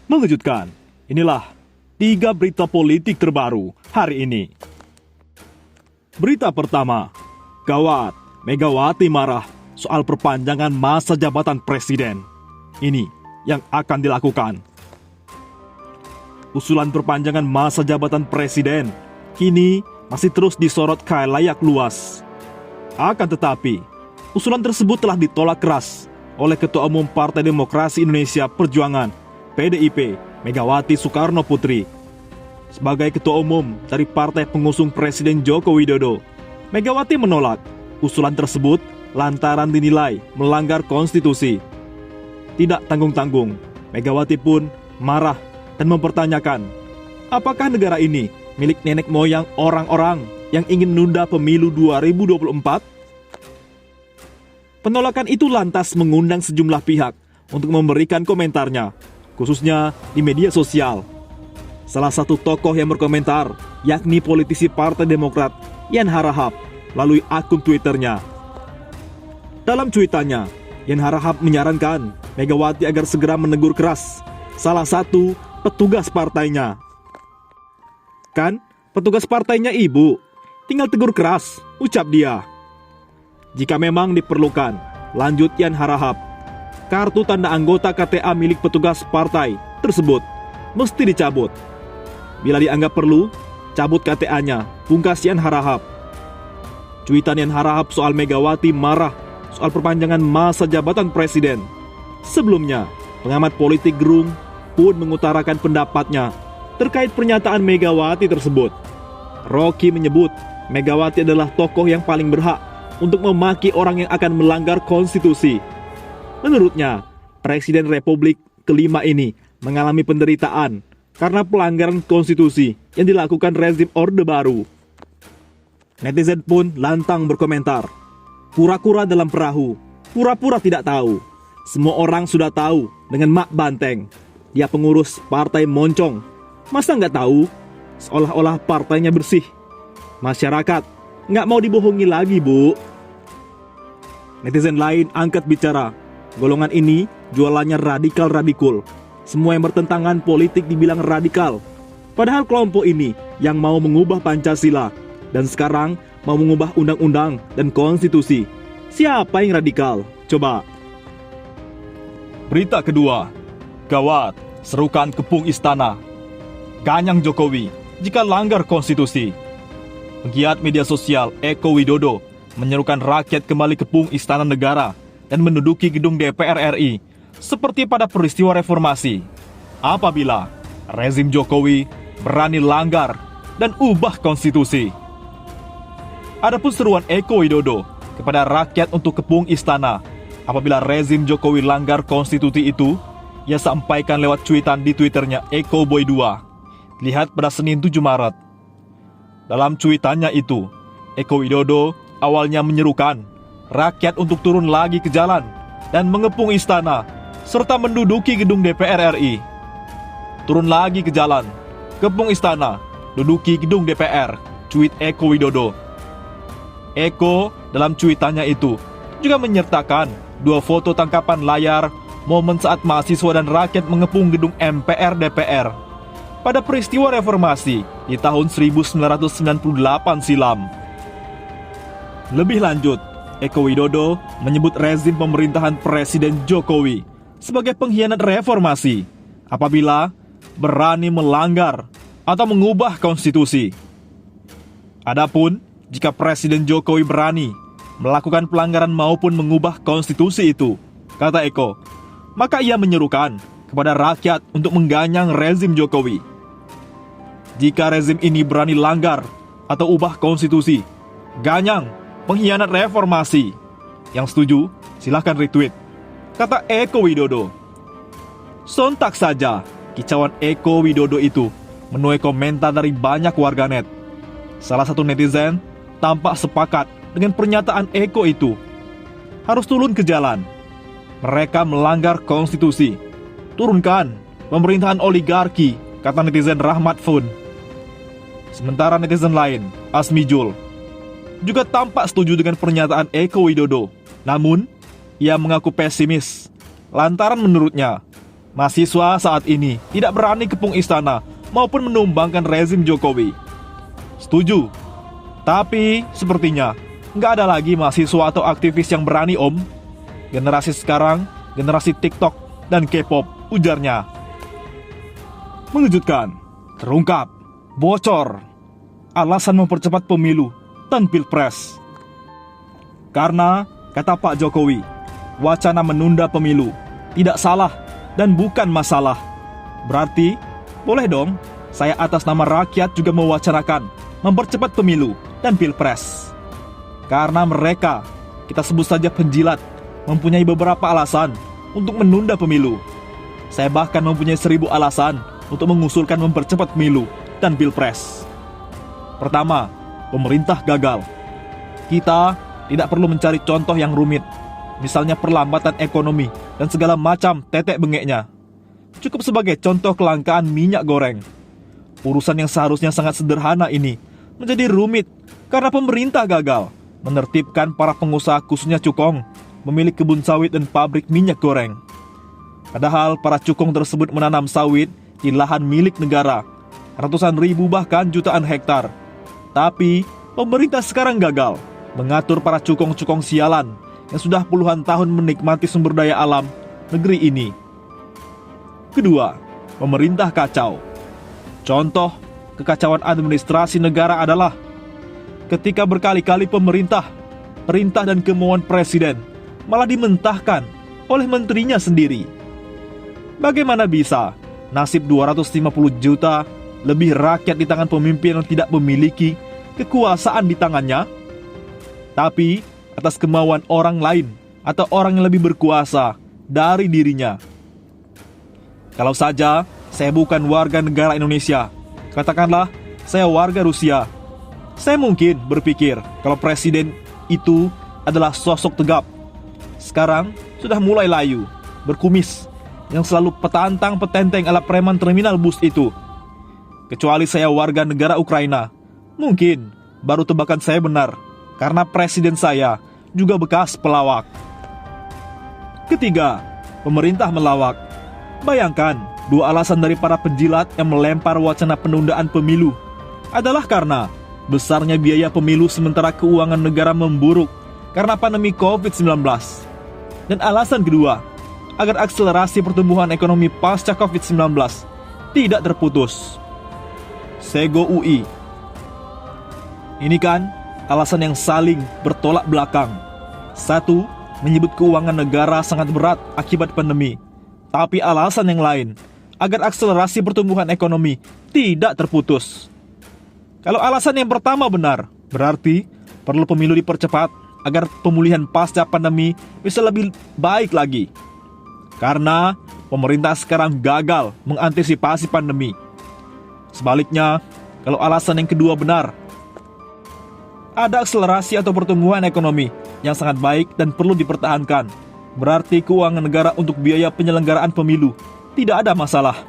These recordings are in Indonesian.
Mengejutkan, inilah 3 berita politik terbaru hari ini. Berita pertama, gawat, Megawati marah soal perpanjangan masa jabatan presiden. Ini yang akan dilakukan. Usulan perpanjangan masa jabatan presiden kini masih terus disorot khalayak luas. Akan tetapi, usulan tersebut telah ditolak keras oleh Ketua Umum Partai Demokrasi Indonesia Perjuangan (PDIP) Megawati Soekarno Putri. Sebagai Ketua Umum dari partai pengusung Presiden Joko Widodo, Megawati menolak usulan tersebut lantaran dinilai melanggar konstitusi. Tidak tanggung-tanggung, Megawati pun marah dan mempertanyakan, apakah negara ini milik nenek moyang orang-orang yang ingin menunda pemilu 2024? Penolakan itu lantas mengundang sejumlah pihak untuk memberikan komentarnya, khususnya di media sosial. Salah satu tokoh yang berkomentar, yakni politisi Partai Demokrat Yan Harahap, melalui akun Twitternya. Dalam cuitannya, Yan Harahap menyarankan Megawati agar segera menegur keras salah satu petugas partainya. Kan, petugas partainya ibu, tinggal tegur keras, ucap dia. Jika memang diperlukan, lanjut Yan Harahap, kartu tanda anggota KTA milik petugas partai tersebut mesti dicabut. Bila dianggap perlu, cabut KTA-nya, pungkas Yan Harahap. Cuitan Yan Harahap soal Megawati marah soal perpanjangan masa jabatan presiden. Sebelumnya, pengamat politik Gerung pun mengutarakan pendapatnya terkait pernyataan Megawati tersebut. Rocky menyebut Megawati adalah tokoh yang paling berhak untuk memaki orang yang akan melanggar konstitusi. Menurutnya, Presiden Republik kelima ini mengalami penderitaan karena pelanggaran konstitusi yang dilakukan rezim Orde Baru. Netizen pun lantang berkomentar, pura-pura dalam perahu, pura-pura tidak tahu. Semua orang sudah tahu dengan Mak Banteng, dia pengurus partai moncong. Masa nggak tahu? Seolah-olah partainya bersih. Masyarakat nggak mau dibohongi lagi, Bu. Netizen lain angkat bicara, golongan ini jualannya radikal-radikul. Semua yang bertentangan politik dibilang radikal. Padahal kelompok ini yang mau mengubah Pancasila dan sekarang mau mengubah undang-undang dan konstitusi. Siapa yang radikal? Coba. Berita kedua, gawat, serukan kepung istana. Ganyang Jokowi jika langgar konstitusi. Penggiat media sosial Eko Widodo menyerukan rakyat kembali kepung istana negara dan menduduki gedung DPR RI seperti pada peristiwa reformasi. Apabila rezim Jokowi berani langgar dan ubah konstitusi. Adapun seruan Eko Widodo kepada rakyat untuk kepung istana apabila rezim Jokowi langgar konstitusi itu, ia sampaikan lewat cuitan di Twitternya Eko Boy 2. Lihat pada Senin 7 Maret. Dalam cuitannya itu, Eko Widodo awalnya menyerukan rakyat untuk turun lagi ke jalan dan mengepung istana serta menduduki gedung DPR RI. Turun lagi ke jalan, kepung istana, duduki gedung DPR, tweet Eko Widodo. Eko dalam cuitannya itu juga menyertakan 2 foto tangkapan layar momen saat mahasiswa dan rakyat mengepung gedung MPR DPR pada peristiwa reformasi di tahun 1998 silam. Lebih lanjut, Eko Widodo menyebut rezim pemerintahan Presiden Jokowi sebagai pengkhianat reformasi apabila berani melanggar atau mengubah konstitusi. Adapun jika Presiden Jokowi berani melakukan pelanggaran maupun mengubah konstitusi itu, kata Eko, maka ia menyerukan kepada rakyat untuk mengganyang rezim Jokowi. Jika rezim ini berani langgar atau ubah konstitusi, ganyang, pengkhianat reformasi. Yang setuju, silahkan retweet, kata Eko Widodo. Sontak saja, kicauan Eko Widodo itu menuai komentar dari banyak warganet. Salah satu netizen tampak sepakat dengan pernyataan Eko itu. Harus turun ke jalan. Mereka melanggar konstitusi. Turunkan pemerintahan oligarki, kata netizen Rahmat Fun. Sementara netizen lain, Asmijul, juga tampak setuju dengan pernyataan Eko Widodo. Namun, ia mengaku pesimis lantaran menurutnya Mahasiswa saat ini tidak berani kepung istana maupun menumbangkan rezim Jokowi. Setuju. Tapi sepertinya nggak ada lagi mahasiswa atau aktivis yang berani, Om. Generasi sekarang, generasi TikTok dan K-pop, ujarnya. Mengejutkan, terungkap, bocor. Alasan mempercepat pemilu dan pilpres. Karena, kata Pak Jokowi, wacana menunda pemilu tidak salah dan bukan masalah. Berarti, boleh dong saya atas nama rakyat juga mewacanakan mempercepat pemilu dan pilpres. Karena mereka, kita sebut saja penjilat, mempunyai beberapa alasan untuk menunda pemilu. Saya bahkan mempunyai 1000 alasan untuk mengusulkan mempercepat pemilu dan pilpres. Pertama, pemerintah gagal. Kita tidak perlu mencari contoh yang rumit, misalnya perlambatan ekonomi dan segala macam tetek bengeknya. Cukup sebagai contoh kelangkaan minyak goreng. Urusan yang seharusnya sangat sederhana ini menjadi rumit karena pemerintah gagal menertibkan para pengusaha khususnya cukong, pemilik kebun sawit dan pabrik minyak goreng. Padahal para cukong tersebut menanam sawit di lahan milik negara, ratusan ribu bahkan jutaan hektar. Tapi pemerintah sekarang gagal mengatur para cukong-cukong sialan yang sudah puluhan tahun menikmati sumber daya alam negeri ini. Kedua, pemerintah kacau. Contoh kekacauan administrasi negara adalah ketika berkali-kali perintah dan kemauan presiden malah dimentahkan oleh menterinya sendiri. Bagaimana bisa nasib 250 juta lebih rakyat di tangan pemimpin yang tidak memiliki kekuasaan di tangannya, tapi atas kemauan orang lain atau orang yang lebih berkuasa dari dirinya? Kalau saja saya bukan warga negara Indonesia, katakanlah saya warga Rusia, saya mungkin berpikir kalau presiden itu adalah sosok tegap. Sekarang sudah mulai layu, berkumis, yang selalu petantang-petenteng ala preman terminal bus itu. Kecuali saya warga negara Ukraina, mungkin baru tebakan saya benar, karena presiden saya juga bekas pelawak. Ketiga, pemerintah melawak. Bayangkan, dua alasan dari para penjilat yang melempar wacana penundaan pemilu adalah karena besarnya biaya pemilu sementara keuangan negara memburuk karena pandemi COVID-19. Dan alasan kedua, agar akselerasi pertumbuhan ekonomi pasca COVID-19 tidak terputus. Sego UI. Ini kan alasan yang saling bertolak belakang. Satu, menyebut keuangan negara sangat berat akibat pandemi. Tapi alasan yang lain, agar akselerasi pertumbuhan ekonomi tidak terputus. Kalau alasan yang pertama benar, berarti perlu pemilu dipercepat agar pemulihan pasca pandemi bisa lebih baik lagi. Karena pemerintah sekarang gagal mengantisipasi pandemi. Sebaliknya, kalau alasan yang kedua benar, ada akselerasi atau pertumbuhan ekonomi yang sangat baik dan perlu dipertahankan, berarti keuangan negara untuk biaya penyelenggaraan pemilu tidak ada masalah.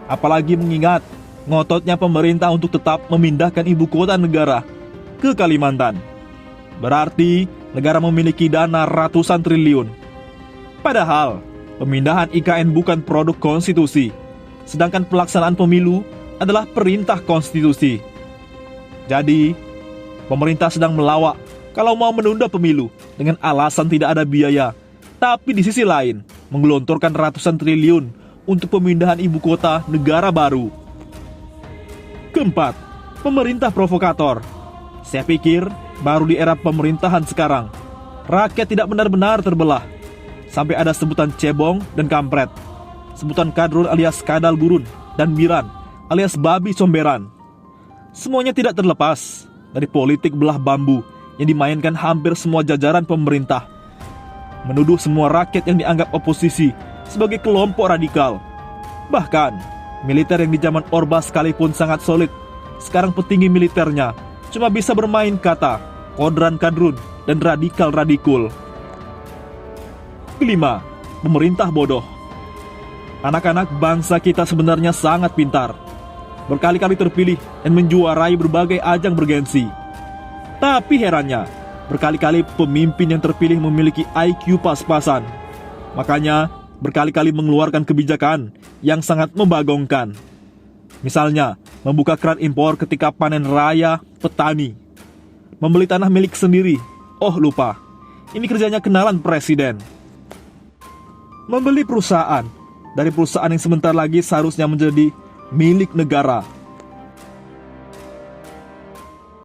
Apalagi mengingat ngototnya pemerintah untuk tetap memindahkan ibu kota negara ke Kalimantan. Berarti negara memiliki dana ratusan triliun. Padahal pemindahan IKN bukan produk konstitusi, sedangkan pelaksanaan pemilu adalah perintah konstitusi. Jadi, pemerintah sedang melawak kalau mau menunda pemilu dengan alasan tidak ada biaya, tapi di sisi lain menggelontorkan ratusan triliun untuk pemindahan ibu kota negara baru. Keempat, pemerintah provokator. Saya pikir baru di era pemerintahan sekarang, rakyat tidak benar-benar terbelah. Sampai ada sebutan cebong dan kampret, sebutan kadrun alias kadal gurun, dan biran alias babi comberan. Semuanya tidak terlepas dari politik belah bambu yang dimainkan hampir semua jajaran pemerintah. Menuduh semua rakyat yang dianggap oposisi sebagai kelompok radikal. Bahkan, militer yang di zaman Orba sekalipun sangat solid, sekarang petinggi militernya cuma bisa bermain kata, kodran kadrun, dan radikal radikul. Kelima, pemerintah bodoh. Anak-anak bangsa kita sebenarnya sangat pintar, berkali-kali terpilih dan menjuarai berbagai ajang bergensi. Tapi herannya, berkali-kali pemimpin yang terpilih memiliki IQ pas-pasan. Makanya, berkali-kali mengeluarkan kebijakan yang sangat membagongkan. Misalnya, membuka keran impor ketika panen raya petani, membeli tanah milik sendiri. Oh lupa, ini kerjanya kenalan presiden. Membeli perusahaan dari perusahaan yang sebentar lagi seharusnya menjadi milik negara.